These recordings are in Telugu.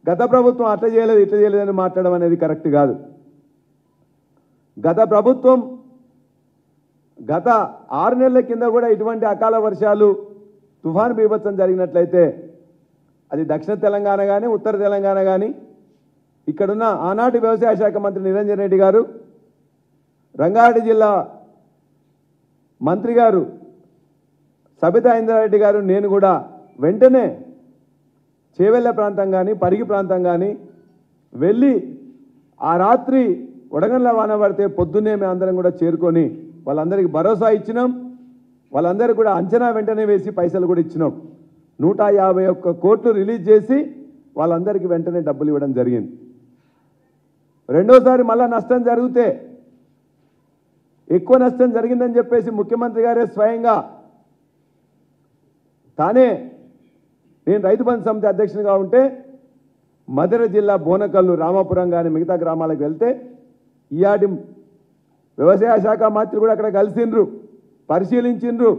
గత ప్రభుత్వం అట్లా చేయలేదు ఇట్లా చేయలేదని మాట్లాడడం అనేది కరెక్ట్ కాదు. గత ప్రభుత్వం గత 6 నెలల కింద కూడా ఇటువంటి అకాల వర్షాలు తుఫాను బీభత్సం జరిగినట్లయితే అది దక్షిణ తెలంగాణ కానీ ఉత్తర తెలంగాణ కానీ ఇక్కడున్న ఆనాటి వ్యవసాయ శాఖ మంత్రి నిరంజన్ రెడ్డి గారు, రంగారెడ్డి జిల్లా మంత్రి గారు సబితా ఇంద్రారెడ్డి గారు, నేను కూడా వెంటనే చేవెళ్ళ ప్రాంతం కానీ పరిగి ప్రాంతం కానీ వెళ్ళి ఆ రాత్రి వడగండ్ల వాన పడితే పొద్దున్నే మేము అందరం కూడా చేరుకొని వాళ్ళందరికీ భరోసా ఇచ్చినాం. వాళ్ళందరికీ కూడా అంచనా వెంటనే వేసి పైసలు కూడా ఇచ్చినాం. 151 కోట్లు రిలీజ్ చేసి వాళ్ళందరికీ వెంటనే డబ్బులు ఇవ్వడం జరిగింది. రెండోసారి మళ్ళా నష్టం జరిగితే ఎక్కువ నష్టం జరిగిందని చెప్పేసి ముఖ్యమంత్రి గారే స్వయంగా తానే నేను రైతు బంధు సమితి అధ్యక్షునిగా ఉంటే మధుర జిల్లా బోనకల్లు రామాపురం కానీ మిగతా గ్రామాలకు వెళ్తే ఈయాటి వ్యవసాయ శాఖ మంత్రి కూడా అక్కడ కలిసిండ్రు, పరిశీలించిండ్రు,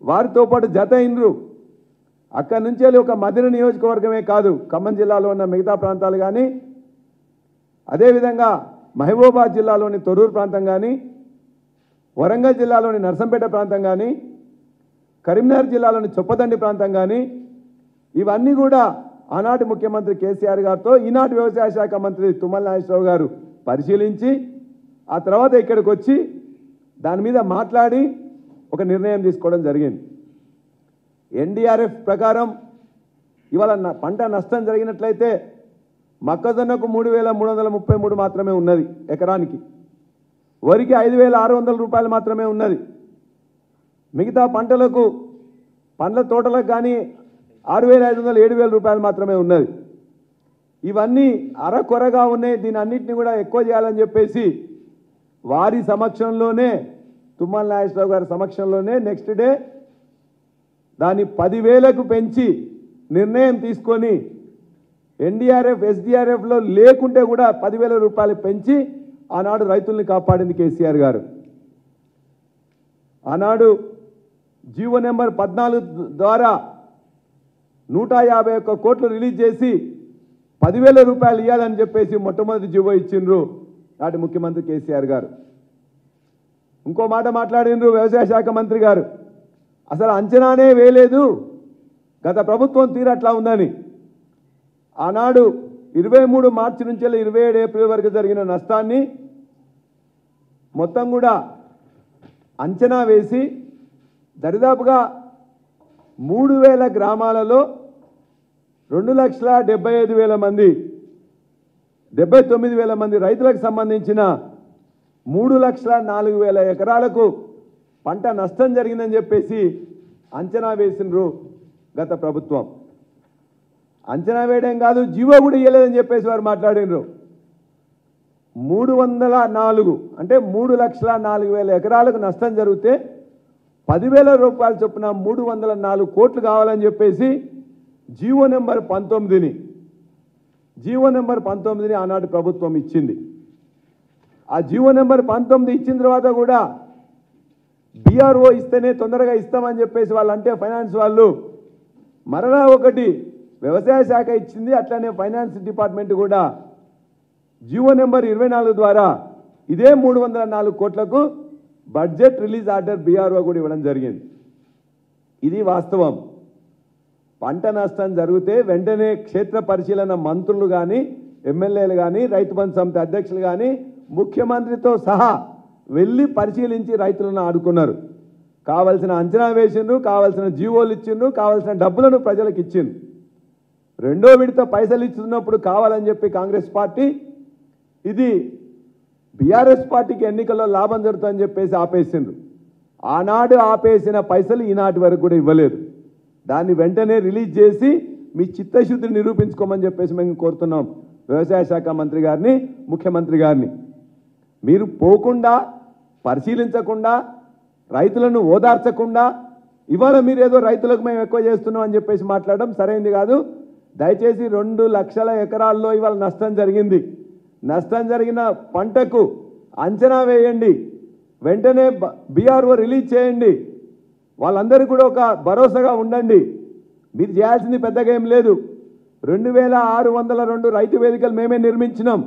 వారితో పాటు జత అయినరు. అక్కడి నుంచి వెళ్ళి ఒక మధుర నియోజకవర్గమే కాదు ఖమ్మం జిల్లాలో ఉన్న మిగతా ప్రాంతాలు కానీ అదేవిధంగా మహబూబాబాద్ జిల్లాలోని తొర్రూరు ప్రాంతం కానీ వరంగల్ జిల్లాలోని నర్సంపేట ప్రాంతం కానీ కరీంనగర్ జిల్లాలోని చొప్పదండి ప్రాంతం కానీ ఇవన్నీ కూడా ఆనాటి ముఖ్యమంత్రి కేసీఆర్ గారితో ఈనాటి వ్యవసాయ శాఖ మంత్రి తుమ్మల నాగేశ్వరరావు గారు పరిశీలించి ఆ తర్వాత ఇక్కడికి వచ్చి దాని మీద మాట్లాడి ఒక నిర్ణయం తీసుకోవడం జరిగింది. ఎన్డీఆర్ఎఫ్ ప్రకారం ఇవాళ పంట నష్టం జరిగినట్లయితే మొక్కజొన్నకు 3,333 మాత్రమే ఉన్నది ఎకరానికి, వరికి 5,600 రూపాయలు మాత్రమే ఉన్నది. మిగతా పంటలకు పండ్ల తోటలకు కానీ 6,500 7,000 రూపాయలు మాత్రమే ఉన్నది. ఇవన్నీ అరకొరగా ఉన్నాయి. దీని అన్నింటినీ కూడా ఎక్కువ చేయాలని చెప్పేసి వారి సమక్షంలోనే తుమ్మల నాగేశ్వరరావు గారి సమక్షంలోనే నెక్స్ట్ డే దాన్ని 10,000కు పెంచి నిర్ణయం తీసుకొని ఎన్డీఆర్ఎఫ్ ఎస్డీఆర్ఎఫ్లో లేకుంటే కూడా 10,000 రూపాయలు పెంచి ఆనాడు రైతుల్ని కాపాడింది కేసీఆర్ గారు. ఆనాడు జీవో నెంబర్ 14 ద్వారా 151 కోట్లు రిలీజ్ చేసి 10,000 రూపాయలు ఇవ్వాలని చెప్పేసి మొట్టమొదటి జీవో ఇచ్చిండ్రు నాటి ముఖ్యమంత్రి కేసీఆర్ గారు. ఇంకో మాట మాట్లాడిండ్రు వ్యవసాయ శాఖ మంత్రి గారు, అసలు అంచనానే వేయలేదు గత ప్రభుత్వం తీరు అట్లా ఉందని. ఆనాడు 23 మార్చి నుంచి 27 ఏప్రిల్ వరకు జరిగిన నష్టాన్ని మొత్తం కూడా అంచనా వేసి దరిదాపుగా 3,000 గ్రామాలలో 2,75,000 మంది 79,000 మంది రైతులకు సంబంధించిన 3,04,000 ఎకరాలకు పంట నష్టం జరిగిందని చెప్పేసి అంచనా వేసిండ్రు గత ప్రభుత్వం. అంచనా వేయడం కాదు, జీవో కూడా ఇవ్వలేదని చెప్పేసి వారు మాట్లాడినరు. 304 అంటే 3,04,000 ఎకరాలకు నష్టం జరిగితే 10,000 రూపాయల చొప్పున 304 కోట్లు కావాలని చెప్పేసి జీవో నెంబర్ 19ని ఆనాటి ప్రభుత్వం ఇచ్చింది. ఆ జీవో నెంబర్ 19 ఇచ్చిన తర్వాత కూడా బీఆర్ఓ ఇస్తేనే తొందరగా ఇస్తామని చెప్పేసి వాళ్ళంటే ఫైనాన్స్ వాళ్ళు మరలా ఒకటి వ్యవసాయ శాఖ ఇచ్చింది, అట్లనే ఫైనాన్స్ డిపార్ట్మెంట్ కూడా జీవో నెంబర్ 24 ద్వారా ఇదే 304 కోట్లకు బడ్జెట్ రిలీజ్ ఆర్డర్ బీఆర్ఓ కూడా ఇవ్వడం జరిగింది. ఇది వాస్తవం. పంట నష్టం జరిగితే వెంటనే క్షేత్ర పరిశీలన మంత్రులు కానీ ఎమ్మెల్యేలు కానీ రైతు బంధు సమితి అధ్యక్షులు కానీ ముఖ్యమంత్రితో సహా వెళ్ళి పరిశీలించి రైతులను ఆడుకున్నారు. కావాల్సిన అంచనా వేసిండ్రు, కావాల్సిన జీవోలు ఇచ్చిండ్రు, కావాల్సిన డబ్బులను ప్రజలకు ఇచ్చిండ్రు. రెండో విడత పైసలు ఇస్తున్నప్పుడు కావాలని చెప్పి కాంగ్రెస్ పార్టీ ఇది బీఆర్ఎస్ పార్టీకి ఎన్నికల్లో లాభం జరుగుతుందని చెప్పేసి ఆపేసిండ్రు. ఆనాడు ఆపేసిన పైసలు ఈనాటి వరకు కూడా ఇవ్వలేదు. దాన్ని వెంటనే రిలీజ్ చేసి మీ చిత్తశుద్ధిని నిరూపించుకోమని చెప్పేసి మేము కోరుతున్నాం వ్యవసాయ శాఖ మంత్రి గారిని, ముఖ్యమంత్రి గారిని. మీరు పోకుండా పరిశీలించకుండా రైతులను ఓదార్చకుండా ఇవాళ మీరు ఏదో రైతులకు మేము ఎక్కువ చేస్తున్నాం అని చెప్పేసి మాట్లాడడం సరైనది కాదు. దయచేసి 2 లక్షల ఎకరాల్లో ఇవాళ నష్టం జరిగింది. నష్టం జరిగిన పంటకు అంచనా వేయండి, వెంటనే బీఆర్ఓ రిలీజ్ చేయండి, వాళ్ళందరికీ కూడా ఒక భరోసాగా ఉండండి. మీరు చేయాల్సింది పెద్దగా ఏం లేదు. 2602 రైతు వేదికలు మేమే నిర్మించినాం.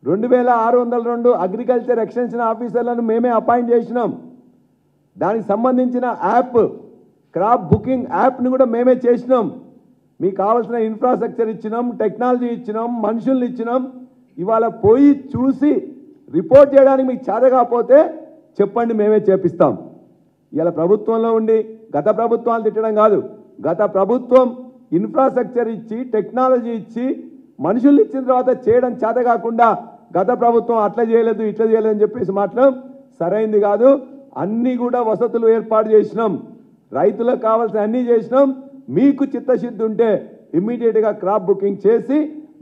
2602 అగ్రికల్చర్ ఎక్స్టెన్షన్ ఆఫీసర్లను మేమే అపాయింట్ చేసినాం. దానికి సంబంధించిన యాప్ క్రాప్ బుకింగ్ యాప్ని కూడా మేమే చేసినాం. మీకు కావాల్సిన ఇన్ఫ్రాస్ట్రక్చర్ ఇచ్చినాం, టెక్నాలజీ ఇచ్చినాం, మనుషుల్ని ఇచ్చినాం. ఇవాళ పోయి చూసి రిపోర్ట్ చేయడానికి మీకు చేత కాకపోతే చెప్పండి, మేమే చేపిస్తాం. ఇలా ప్రభుత్వంలో ఉండి గత ప్రభుత్వాలు తిట్టడం కాదు, గత ప్రభుత్వం ఇన్ఫ్రాస్ట్రక్చర్ ఇచ్చి టెక్నాలజీ ఇచ్చి మనుషుల్ని ఇచ్చిన తర్వాత చేయడం చేత కాకుండా గత ప్రభుత్వం అట్లా చేయలేదు ఇట్లా చేయలేదు అని చెప్పేసి మాట్లాడడం సరైంది కాదు. అన్నీ కూడా వసతులు ఏర్పాటు చేసినాం, రైతులకు కావాల్సిన అన్నీ చేసినాం. మీకు చిత్తశుద్ధి ఉంటే ఇమ్మీడియట్గా క్రాప్ బుకింగ్ చేసి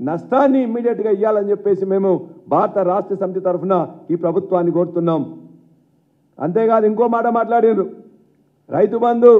నష్టాన్ని ఇమ్మీడియట్గా ఇవ్వాలని చెప్పేసి మేము భారత రాష్ట్ర సమితి తరఫున ఈ ప్రభుత్వాన్ని కోరుతున్నాం. అంతేకాదు ఇంకో మాట మాట్లాడారు, రైతు బంధు